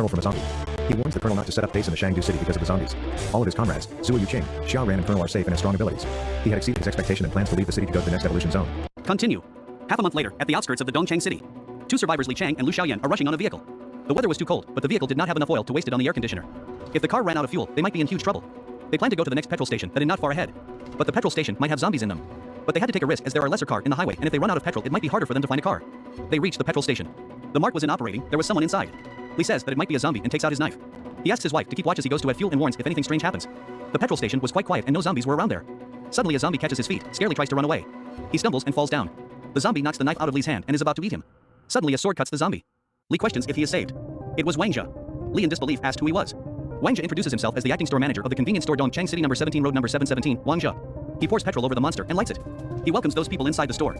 colonel from a zombie. He warns the colonel not to set up base in the Shangdu city because of the zombies. All of his comrades, Zhuo Yuqing, Xiao Ran and Colonel are safe and have strong abilities. He had exceeded his expectation and plans to leave the city to go to the next evolution zone. Continue. Half a month later, at the outskirts of the Dongcheng city, two survivors Li Chang and Lu Xiaoyan are rushing on a vehicle. The weather was too cold, but the vehicle did not have enough oil to waste it on the air conditioner. If the car ran out of fuel, they might be in huge trouble. They planned to go to the next petrol station that is not far ahead. But the petrol station might have zombies in them. But they had to take a risk as there are lesser cars in the highway, and if they run out of petrol, it might be harder for them to find a car. They reached the petrol station. The mart was operating, there was someone inside. Li says that it might be a zombie and takes out his knife. He asks his wife to keep watch as he goes to add fuel and warns if anything strange happens. The petrol station was quite quiet and no zombies were around there. Suddenly a zombie catches his feet, scarily tries to run away. He stumbles and falls down. The zombie knocks the knife out of Li's hand and is about to eat him. Suddenly a sword cuts the zombie. Li questions if he is saved. It was Wang Zhe. Li in disbelief asked who he was. Wang Zhe introduces himself as the acting store manager of the convenience store Dongcheng City number 17 road number 717, Wang Zhe. He pours petrol over the monster and lights it. He welcomes those people inside the store.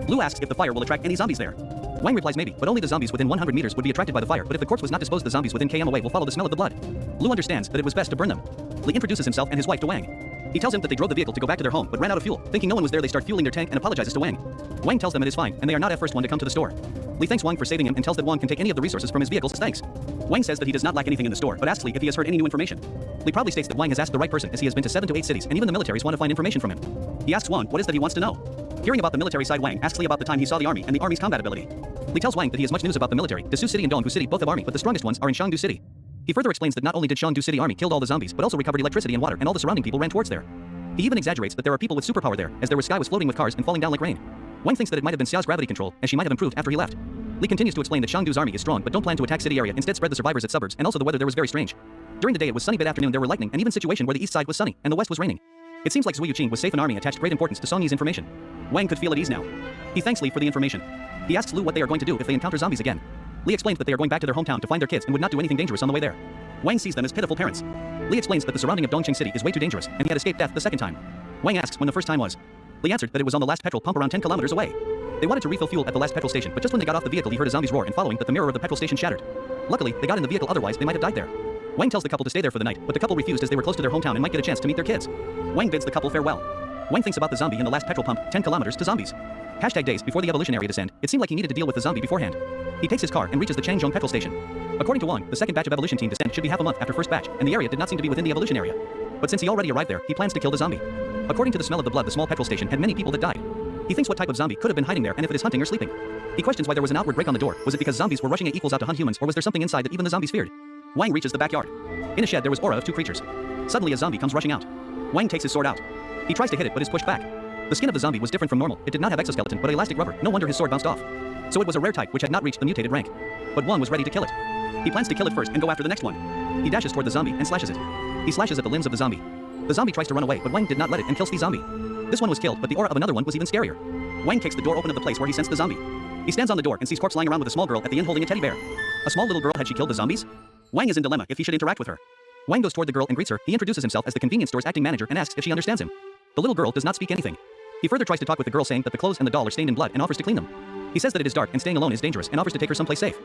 Lu asks if the fire will attract any zombies there. Wang replies maybe, but only the zombies within 100 meters would be attracted by the fire, but if the corpse was not disposed, the zombies within km away will follow the smell of the blood. Lu understands that it was best to burn them. Li introduces himself and his wife to Wang. He tells him that they drove the vehicle to go back to their home but ran out of fuel. Thinking no one was there, they start fueling their tank and apologizes to Wang. Wang tells them it is fine and they are not at first one to come to the store. Li thanks Wang for saving him and tells that Wang can take any of the resources from his vehicles as thanks. Wang says that he does not lack anything in the store but asks Li if he has heard any new information. Li proudly states that Wang has asked the right person as he has been to 7 to 8 cities and even the militaries want to find information from him. He asks Wang what is that he wants to know. Hearing about the military side, Wang asks Li about the time he saw the army and the army's combat ability. Li tells Wang that he has much news about the military. Dessous City and Donghu City both have army, but the strongest ones are in Shangdu City. He further explains that not only did Shangdu City army killed all the zombies, but also recovered electricity and water, and all the surrounding people ran towards there. He even exaggerates that there are people with superpower there, as their sky was floating with cars and falling down like rain. Wang thinks that it might have been Xiao's gravity control, as she might have improved after he left. Li continues to explain that Shangdu's army is strong but don't plan to attack city area, instead spread the survivors at suburbs, and also the weather there was very strange. During the day it was sunny, but afternoon there were lightning, and even situation where the east side was sunny and the west was raining. It seems like Zhuo Yuqing was safe and army attached great importance to Song Yi's information. Wang could feel at ease now. He thanks Li for the information. He asks Lu what they are going to do if they encounter zombies again. Li explains that they are going back to their hometown to find their kids and would not do anything dangerous on the way there. Wang sees them as pitiful parents. Li explains that the surrounding of Dongcheng City is way too dangerous and he had escaped death the second time. Wang asks when the first time was. Li answered that it was on the last petrol pump around 10 kilometers away. They wanted to refill fuel at the last petrol station, but just when they got off the vehicle he heard a zombie's roar and following that the mirror of the petrol station shattered. Luckily, they got in the vehicle, otherwise they might have died there. Wang tells the couple to stay there for the night, but the couple refused as they were close to their hometown and might get a chance to meet their kids. Wang bids the couple farewell. Wang thinks about the zombie in the last petrol pump, 10 kilometers to zombies. #days before the evolutionary descent, it seemed like he needed to deal with the zombie beforehand. He takes his car and reaches the Changzhou petrol station. According to Wang, the second batch of evolution team descent should be half a month after first batch, and the area did not seem to be within the evolution area. But since he already arrived there, he plans to kill the zombie. According to the smell of the blood, the small petrol station had many people that died. He thinks what type of zombie could have been hiding there and if it is hunting or sleeping. He questions why there was an outward break on the door. Was it because zombies were rushing at equals out to hunt humans, or was there something inside that even the zombies feared? Wang reaches the backyard. In a shed there was aura of two creatures. Suddenly a zombie comes rushing out. Wang takes his sword out. He tries to hit it but is pushed back. The skin of the zombie was different from normal. It did not have exoskeleton but elastic rubber. No wonder his sword bounced off. So it was a rare type which had not reached the mutated rank. But Wang was ready to kill it. He plans to kill it first and go after the next one. He dashes toward the zombie and slashes it. He slashes at the limbs of the zombie. The zombie tries to run away but Wang did not let it and kills the zombie. This one was killed but the aura of another one was even scarier. Wang kicks the door open of the place where he sensed the zombie. He stands on the door and sees corpse lying around with a small girl at the end holding a teddy bear. A small little girl, had she killed the zombies? Wang is in dilemma if he should interact with her. Wang goes toward the girl and greets her. He introduces himself as the convenience store's acting manager and asks if she understands him. The little girl does not speak anything. He further tries to talk with the girl saying that the clothes and the doll are stained in blood and offers to clean them. He says that it is dark and staying alone is dangerous and offers to take her someplace safe.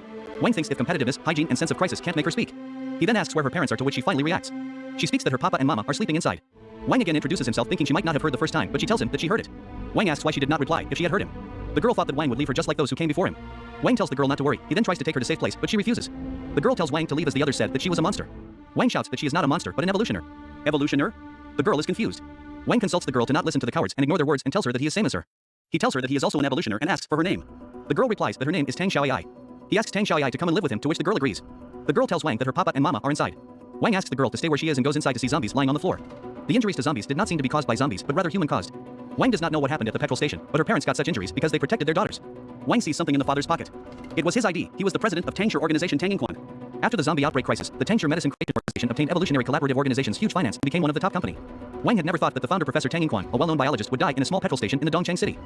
Wang thinks if competitiveness, hygiene and sense of crisis can't make her speak. He then asks where her parents are, to which she finally reacts. She speaks that her papa and mama are sleeping inside. Wang again introduces himself thinking she might not have heard the first time, but she tells him that she heard it. Wang asks why she did not reply if she had heard him. The girl thought that Wang would leave her just like those who came before him. Wang tells the girl not to worry. He then tries to take her to safe place, but she refuses. The girl tells Wang to leave as the others said that she was a monster. Wang shouts that she is not a monster but an evolutioner. Evolutioner? The girl is confused. Wang consults the girl to not listen to the cowards and ignore their words and tells her that he is same as her. He tells her that he is also an evolutioner and asks for her name. The girl replies that her name is Tang Xiaoyai. He asks Tang Xiaoyai to come and live with him, to which the girl agrees. The girl tells Wang that her papa and mama are inside. Wang asks the girl to stay where she is and goes inside to see zombies lying on the floor. The injuries to zombies did not seem to be caused by zombies but rather human caused. Wang does not know what happened at the petrol station, but her parents got such injuries because they protected their daughters. Wang sees something in the father's pocket. It was his ID. He was the president of Tangsher organization Tangyingquan. After the zombie outbreak crisis, the Tangsher Medicine Creation Organization obtained Evolutionary Collaborative Organization's huge finance and became one of the top company. Wang had never thought that the founder Professor Tang Yingquan, a well-known biologist, would die in a small petrol station in the Dongcheng city.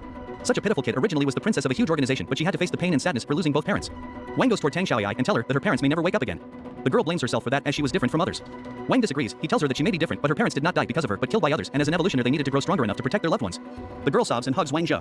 Such a pitiful kid originally was the princess of a huge organization, but she had to face the pain and sadness for losing both parents. Wang goes toward Tang Xiaoyai and tell her that her parents may never wake up again. The girl blames herself for that as she was different from others. Wang disagrees. He tells her that she may be different, but her parents did not die because of her but killed by others, and as an evolutioner they needed to grow stronger enough to protect their loved ones. The girl sobs and hugs Wang Zhe.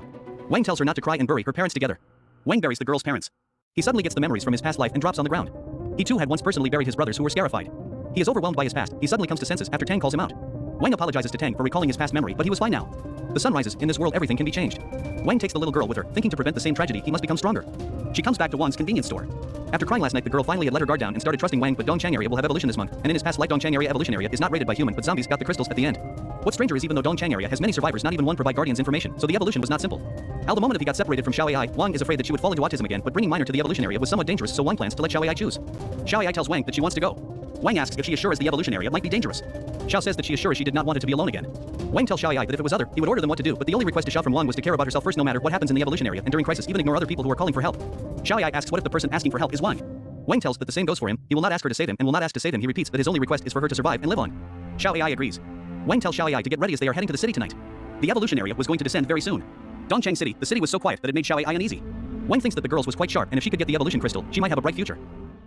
Wang tells her not to cry and bury her parents together. Wang buries the girl's parents. He suddenly gets the memories from his past life and drops on the ground. He too had once personally buried his brothers who were scarified. He is overwhelmed by his past. He suddenly comes to senses after Tang calls him out. Wang apologizes to Tang for recalling his past memory, but he was fine now. The sun rises. In this world everything can be changed. Wang takes the little girl with her, thinking to prevent the same tragedy he must become stronger. She comes back to Wang's convenience store. After crying last night, the girl finally had let her guard down and started trusting Wang, but Dongchang area will have evolution this month, and in his past life Dongchang area evolution area is not rated by human, but zombies got the crystals at the end. What's stranger is even though Dongchang area has many survivors, not even one provide guardians information, so the evolution was not simple. At the moment if he got separated from Xiao Ai, Wang is afraid that she would fall into autism again, but bringing minor to the evolution area was somewhat dangerous, so Wang plans to let Xiao Ai choose. Xiao Ai tells Wang that she wants to go. Wang asks if she is sure as the evolution area might be dangerous. Xiao says that she is sure she did not want it to be alone again. Wang tells Xiao Ai that if it was other, he would order them what to do, but the only request to Xiao from Wang was to care about herself first no matter what happens in the evolution area, and during crisis even ignore other people who are calling for help. Xiao Ai asks what if the person asking for help is Wang. Wang tells that the same goes for him, he will not ask her to save him and will not ask to save him. He repeats that his only request is for her to survive and live on. Xiao Ai agrees. Wang tells Xiao Ai to get ready as they are heading to the city tonight. The evolution area was going to descend very soon. Dongchang City, the city was so quiet that it made Xiao Ai uneasy. Wang thinks that the girls was quite sharp and if she could get the evolution crystal, she might have a bright future.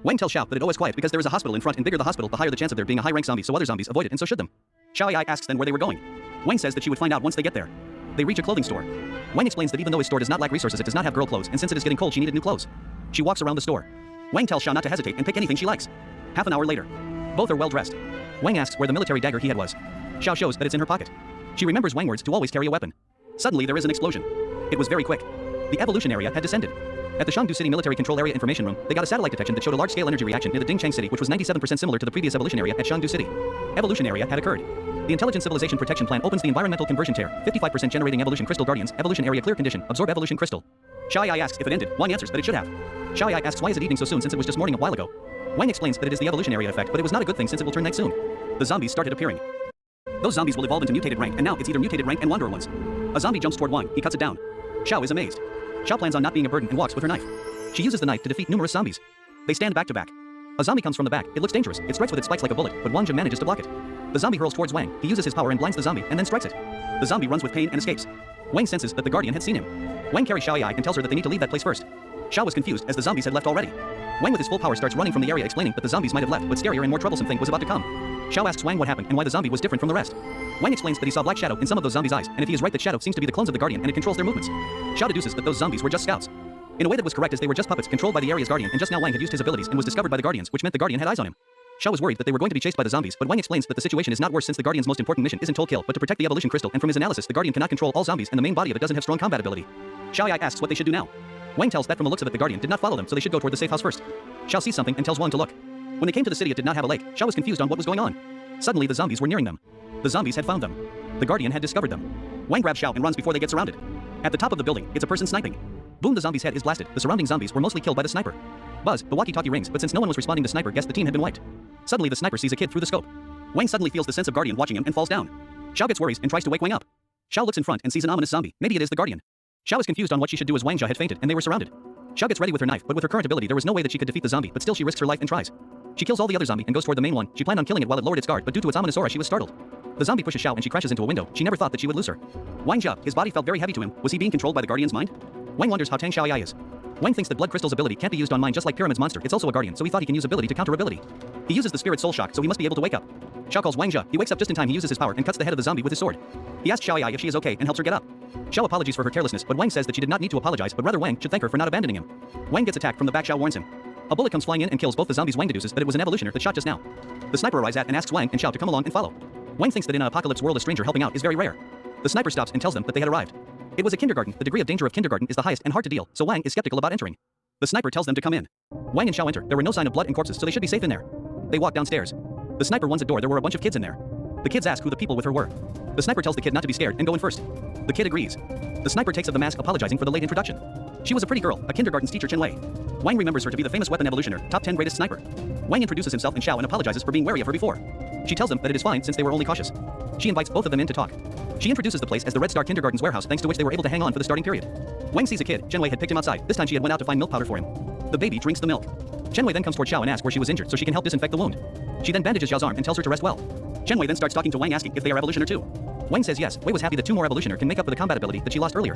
Wang tells Xiao that it always quiet because there is a hospital in front and bigger the hospital, the higher the chance of there being a high-rank zombie, so other zombies avoid it and so should them. Xiao Ai asks then where they were going. Wang says that she would find out once they get there. They reach a clothing store. Wang explains that even though his store does not lack resources, it does not have girl clothes, and since it is getting cold she needed new clothes. She walks around the store. Wang tells Xiao not to hesitate and pick anything she likes. Half an hour later. Both are well dressed. Wang asks where the military dagger he had was. Xiao shows that it's in her pocket. She remembers Wang words to always carry a weapon. Suddenly there is an explosion. It was very quick. The evolution area had descended. At the Shangdu City Military Control Area Information Room, they got a satellite detection that showed a large-scale energy reaction near the Dingchang City, which was 97% similar to the previous evolution area at Shangdu City. Evolution area had occurred. The Intelligent Civilization Protection Plan opens the environmental conversion tear. 55% generating evolution crystal guardians. Evolution area clear condition. Absorb evolution crystal. Xiao Ai asks if it ended. Wang answers that it should have. Xiao Ai asks why is it evening so soon since it was just morning a while ago. Wang explains that it is the evolution area effect, but it was not a good thing since it will turn night soon. The zombies started appearing. Those zombies will evolve into mutated rank, and now it's either mutated rank and wanderer ones. A zombie jumps toward Wang. He cuts it down. Xiao is amazed. Xiao plans on not being a burden and walks with her knife. She uses the knife to defeat numerous zombies. They stand back to back. A zombie comes from the back. It looks dangerous. It strikes with its spikes like a bullet, but Wang Jim manages to block it. The zombie hurls towards Wang. He uses his power and blinds the zombie, and then strikes it. The zombie runs with pain and escapes. Wang senses that the guardian had seen him. Wang carries Xiao Ai and tells her that they need to leave that place first. Xiao was confused as the zombies had left already. Wang with his full power starts running from the area explaining that the zombies might have left, but scarier and more troublesome thing was about to come. Xiao asks Wang what happened and why the zombie was different from the rest. Wang explains that he saw black shadow in some of those zombies' eyes, and if he is right that shadow seems to be the clones of the guardian and it controls their movements. Xiao deduces that those zombies were just scouts. In a way that was correct as they were just puppets controlled by the area's guardian, and just now Wang had used his abilities and was discovered by the guardians, which meant the guardian had eyes on him. Xiao was worried that they were going to be chased by the zombies, but Wang explains that the situation is not worse since the guardian's most important mission isn't toll kill, but to protect the evolution crystal, and from his analysis the guardian cannot control all zombies and the main body of it doesn't have strong combat ability. Xiao Ai asks what they should do now. Wang tells that from the looks of it the guardian did not follow them, so they should go toward the safe house first. Xiao sees something and tells Wang to look. When they came to the city it did not have a lake. Xiao was confused on what was going on. Suddenly the zombies were nearing them. The zombies had found them. The guardian had discovered them. Wang grabs Xiao and runs before they get surrounded. At the top of the building, it's a person sniping. Boom, the zombie's head is blasted. The surrounding zombies were mostly killed by the sniper. Buzz, the walkie-talkie rings, but since no one was responding the sniper guessed the team had been wiped. Suddenly the sniper sees a kid through the scope. Wang suddenly feels the sense of guardian watching him and falls down. Xiao gets worries and tries to wake Wang up. Xiao looks in front and sees an ominous zombie. Maybe it is the guardian. Xiao is confused on what she should do as Wang Jia had fainted and they were surrounded. Xiao gets ready with her knife, but with her current ability there was no way that she could defeat the zombie, but still she risks her life and tries. She kills all the other zombie and goes toward the main one. She planned on killing it while it lowered its guard, but due to its ominous aura she was startled. The zombie pushes Xiao and she crashes into a window. She never thought that she would lose her. Wang Jia, his body felt very heavy to him. Was he being controlled by the guardian's mind? Wang wonders how Tang Xiao Ai is. Wang thinks that blood crystal's ability can't be used on mind just like Pyramid's monster. It's also a guardian, so he thought he can use ability to counter ability. He uses the spirit soul shock, so he must be able to wake up. Xiao calls Wang Jia. He wakes up just in time. He uses his power and cuts the head of the zombie with his sword. He asks Xiao Ai if she is okay and helps her get up. Xiao apologies for her carelessness, but Wang says that she did not need to apologize, but rather Wang should thank her for not abandoning him. Wang gets attacked from the back. Xiao warns him. A bullet comes flying in and kills both the zombies. Wang deduces that it was an evolutioner that shot just now. The sniper arrives at and asks Wang and Xiao to come along and follow. Wang thinks that in an apocalypse world a stranger helping out is very rare. The sniper stops and tells them that they had arrived. It was a kindergarten. The degree of danger of kindergarten is the highest and hard to deal, so Wang is skeptical about entering. The sniper tells them to come in. Wang and Xiao enter. There were no sign of blood and corpses, so they should be safe in there. They walk downstairs. The sniper warns a door. There were a bunch of kids in there. The kids ask who the people with her were. The sniper tells the kid not to be scared and go in first. The kid agrees. The sniper takes off the mask, apologizing for the late introduction. She was a pretty girl, a kindergarten teacher Chen Wei. Wang remembers her to be the famous weapon evolutioner, top 10 greatest sniper. Wang introduces himself and Xiao and apologizes for being wary of her before. She tells them that it is fine since they were only cautious. She invites both of them in to talk. She introduces the place as the Red Star Kindergarten's warehouse, thanks to which they were able to hang on for the starting period. Wang sees a kid. Chen Wei had picked him outside. This time she had went out to find milk powder for him. The baby drinks the milk. Chen Wei then comes toward Xiao and asks where she was injured so she can help disinfect the wound. She then bandages Xiao's arm and tells her to rest well. Chen Wei then starts talking to Wang asking if they are evolutioner too. Wang says yes. Wei was happy that two more evolutioner can make up for the combat ability that she lost earlier.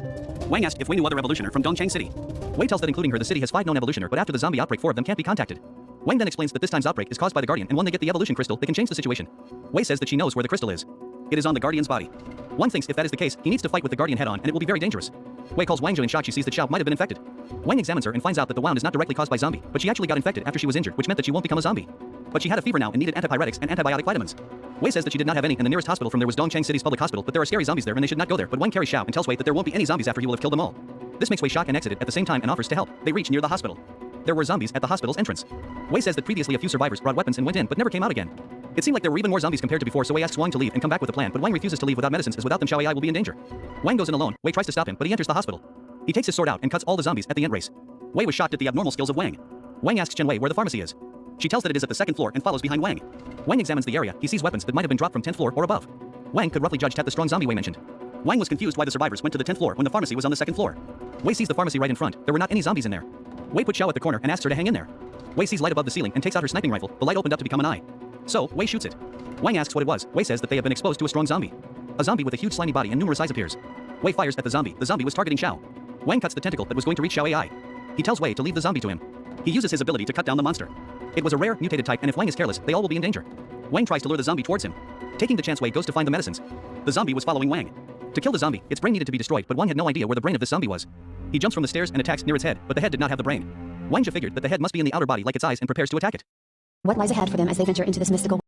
Wang asked if Wei knew other evolutioner from Dongchang City. Wei tells that including her the city has 5 known evolutioner, but after the zombie outbreak 4 of them can't be contacted. Wang then explains that this time's outbreak is caused by the guardian and when they get the evolution crystal they can change the situation. Wei says that she knows where the crystal is. It is on the guardian's body. Wang thinks if that is the case, he needs to fight with the guardian head on and it will be very dangerous. Wei calls Wang Zhou in shock. She sees that Xiao might have been infected. Wang examines her and finds out that the wound is not directly caused by zombie, but she actually got infected after she was injured, which meant that she won't become a zombie. But she had a fever now and needed antipyretics and antibiotic vitamins. Wei says that she did not have any and the nearest hospital from there was Dongchang City's public hospital, but there are scary zombies there and they should not go there, but Wang carries Xiao and tells Wei that there won't be any zombies after he will have killed them all. This makes Wei shock and exit it at the same time and offers to help. They reach near the hospital. There were zombies at the hospital's entrance. Wei says that previously a few survivors brought weapons and went in but never came out again. It seemed like there were even more zombies compared to before, so Wei asks Wang to leave and come back with a plan, but Wang refuses to leave without medicines as without them Xiao Ai will be in danger. Wang goes in alone. Wei tries to stop him, but he enters the hospital. He takes his sword out and cuts all the zombies at the end race. Wei was shocked at the abnormal skills of Wang. Wang asks Chen Wei where the pharmacy is. She tells that it is at the second floor and follows behind Wang. Wang examines the area. He sees weapons that might have been dropped from 10th floor or above. Wang could roughly judge the strong zombie Wei mentioned. Wang was confused why the survivors went to the 10th floor when the pharmacy was on the second floor. Wei sees the pharmacy right in front. There were not any zombies in there. Wei put Xiao at the corner and asks her to hang in there. Wei sees light above the ceiling and takes out her sniping rifle. The light opened up to become an eye. So, Wei shoots it. Wang asks what it was. Wei says that they have been exposed to a strong zombie. A zombie with a huge slimy body and numerous eyes appears. Wei fires at the zombie. The zombie was targeting Xiao. Wang cuts the tentacle that was going to reach Xiao Ai. He tells Wei to leave the zombie to him. He uses his ability to cut down the monster. It was a rare, mutated type, and if Wang is careless, they all will be in danger. Wang tries to lure the zombie towards him. Taking the chance, Wei goes to find the medicines. The zombie was following Wang. To kill the zombie, its brain needed to be destroyed, but Wang had no idea where the brain of this zombie was. He jumps from the stairs and attacks near its head, but the head did not have the brain. Wang figured that the head must be in the outer body like its eyes and prepares to attack it. What lies ahead for them as they venture into this mystical